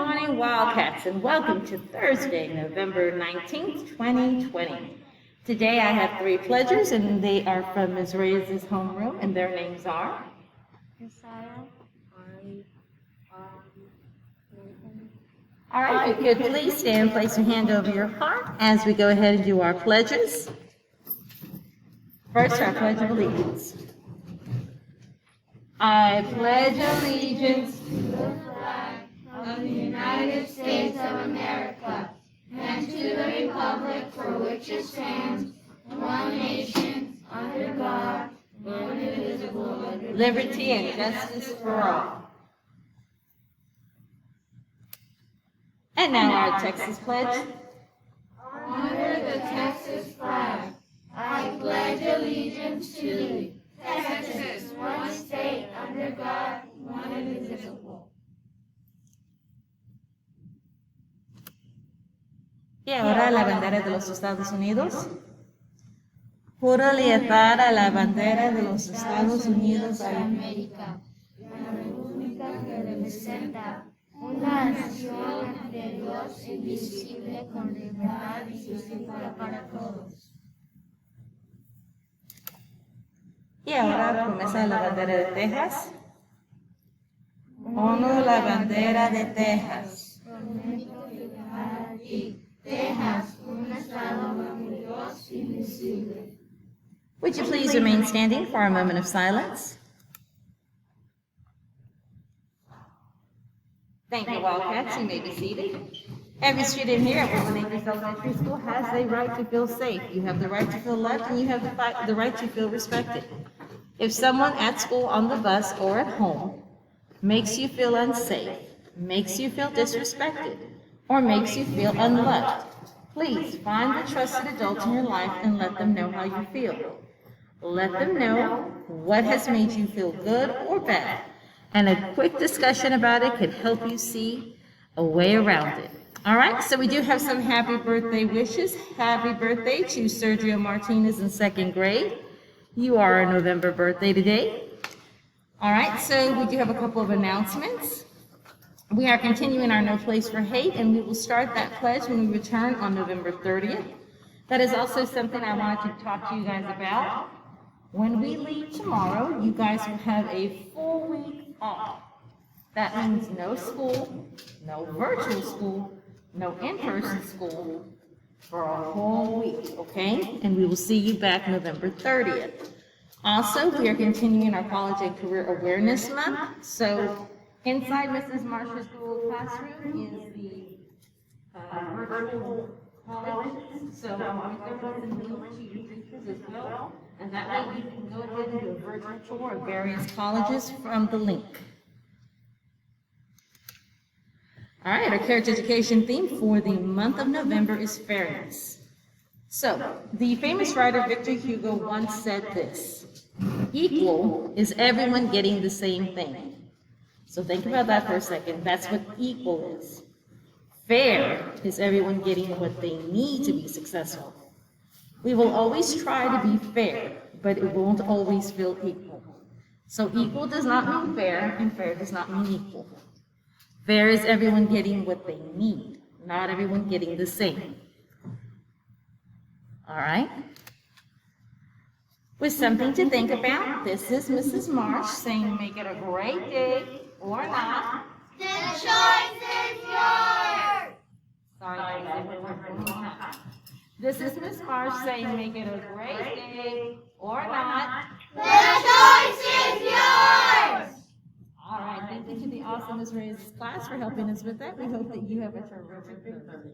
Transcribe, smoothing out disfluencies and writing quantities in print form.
morning, Wildcats, and welcome to Thursday, November 19th, 2020. Today I have three pledgers, and they are from Ms. Reyes' homeroom, and their names are? Josiah, Ari, Nathan. All right, if you could please stand and place your hand over your heart as we go ahead and do our pledges. First, our Pledge of Allegiance. I pledge allegiance To the flag of the United States of America and to the republic for which it stands, one nation, under God, indivisible, with liberty and justice for all. And now our Texas pledge. Under the Texas flag, I pledge allegiance to Texas, one state under God, one indivisible. Y ahora la bandera de los Estados Unidos. Juro lealtad a la bandera de los Estados Unidos de América, la república que representa una nación de Dios invisible con libertad y justicia para todos. Y ahora promesa de la bandera de Texas. Honro la bandera de Texas. Prometo llevar a ti, Texas, un estado de Dios invisible. Would you please remain standing for a moment of silence? Thank you, Wildcats. You may be seated. Every student here at Woodland Acres Elementary School has a right to feel safe. You have the right to feel loved, and you have the right to feel respected. If someone at school, on the bus, or at home makes you feel unsafe, makes you feel disrespected, or makes you feel unloved, please find the trusted adult in your life and let them know how you feel. Let them know what has made you feel good or bad, and a quick discussion about it could help you see a way around it. All right, so we do have some happy birthday wishes. Happy birthday to Sergio Martinez in second grade. You are a November birthday today. All right, so we do have a couple of announcements. We are continuing our No Place for Hate, and we will start that pledge when we return on November 30th. That is also something I wanted to talk to you guys about. When we leave tomorrow, you guys will have a full week off. That means no school, no virtual school, no in-person school for a whole week, okay? And we will see you back November 30th. Also, we are continuing our College and Career Awareness Month. So inside Mrs. Marsh's Google Classroom is the virtual colleges. So I'm going to send the link to your teachers as well. And that way you can go ahead and do a virtual tour of various colleges from the link. All right, our Carriage Education theme for the month of November is fairness. So, the famous writer Victor Hugo once said this: equal is everyone getting the same thing. So think about that for a second. That's what equal is. Fair is everyone getting what they need to be successful. We will always try to be fair, but it won't always feel equal. So equal does not mean fair, and fair does not mean equal. Fair is everyone getting what they need, not everyone getting the same. All right? With something to think about, this is Mrs. Marsh saying, make it a great day or not. The choice is yours! Sorry, one more time. This is Miss Marsh saying, make it a great day or not. The choice is yours! All right, thank you to the awesome Ms. Reyes class for helping us with that. We hope that you have a terrific Thursday.